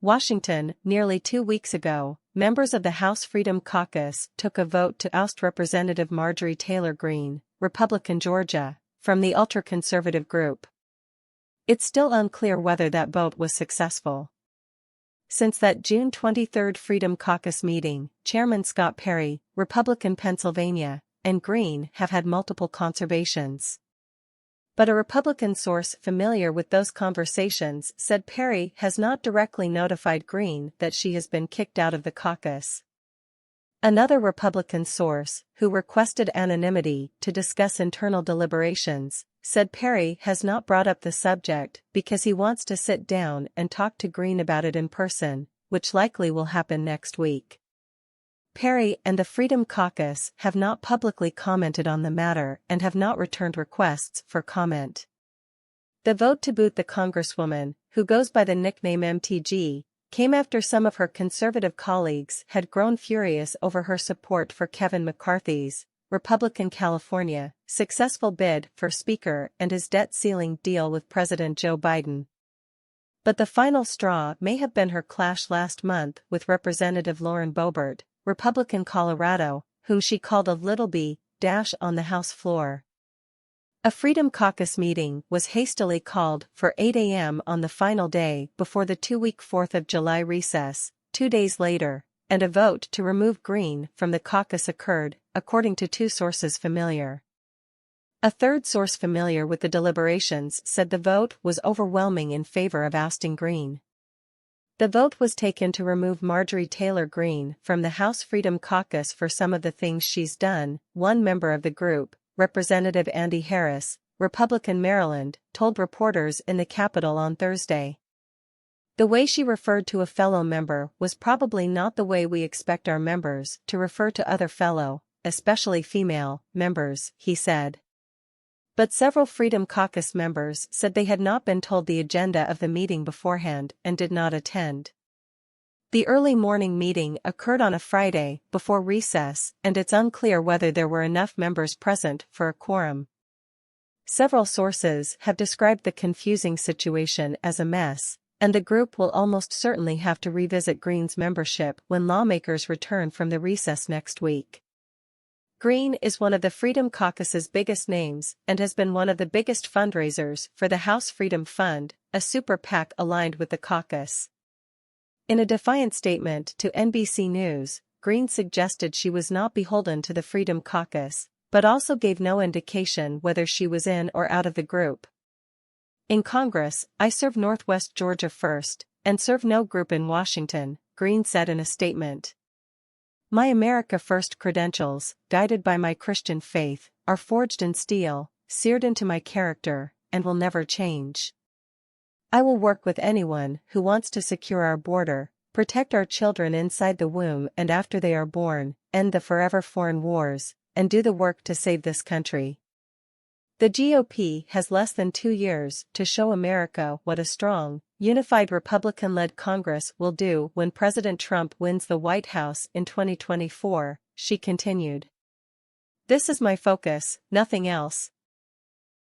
Washington, nearly 2 weeks ago, members of the House Freedom Caucus took a vote to oust Representative Marjorie Taylor Greene, Republican Georgia, from the ultra-conservative group. It's still unclear whether that vote was successful. Since that June 23 Freedom Caucus meeting, Chairman Scott Perry, Republican Pennsylvania, and Greene have had multiple conversations. But a Republican source familiar with those conversations said Perry has not directly notified Greene that she has been kicked out of the caucus. Another Republican source, who requested anonymity to discuss internal deliberations, said Perry has not brought up the subject because he wants to sit down and talk to Greene about it in person, which likely will happen next week. Perry and the Freedom Caucus have not publicly commented on the matter and have not returned requests for comment. The vote to boot the Congresswoman, who goes by the nickname MTG, came after some of her conservative colleagues had grown furious over her support for Kevin McCarthy's, Republican California, successful bid for Speaker and his debt ceiling deal with President Joe Biden. But the final straw may have been her clash last month with Representative Lauren Boebert, Republican Colorado, whom she called a little b- on the House floor. A Freedom Caucus meeting was hastily called for 8 a.m. on the final day before the 2-week 4th of July recess, 2 days later, and a vote to remove Greene from the caucus occurred, according to 2 sources familiar. A third source familiar with the deliberations said the vote was overwhelming in favor of ousting Greene. The vote was taken to remove Marjorie Taylor Greene from the House Freedom Caucus for some of the things she's done, one member of the group, Representative Andy Harris, Republican Maryland, told reporters in the Capitol on Thursday. The way she referred to a fellow member was probably not the way we expect our members to refer to other fellow, especially female, members, he said. But several Freedom Caucus members said they had not been told the agenda of the meeting beforehand and did not attend. The early morning meeting occurred on a Friday before recess, and it's unclear whether there were enough members present for a quorum. Several sources have described the confusing situation as a mess, and the group will almost certainly have to revisit Greene's membership when lawmakers return from the recess next week. Greene is one of the Freedom Caucus's biggest names and has been one of the biggest fundraisers for the House Freedom Fund, a super PAC aligned with the caucus. In a defiant statement to NBC News, Greene suggested she was not beholden to the Freedom Caucus, but also gave no indication whether she was in or out of the group. In Congress, I serve Northwest Georgia first, and serve no group in Washington, Greene said in a statement. My America First credentials, guided by my Christian faith, are forged in steel, seared into my character, and will never change. I will work with anyone who wants to secure our border, protect our children inside the womb and after they are born, end the forever foreign wars, and do the work to save this country. The GOP has less than 2 years to show America what a strong, unified Republican-led Congress will do when President Trump wins the White House in 2024, she continued. This is my focus, nothing else,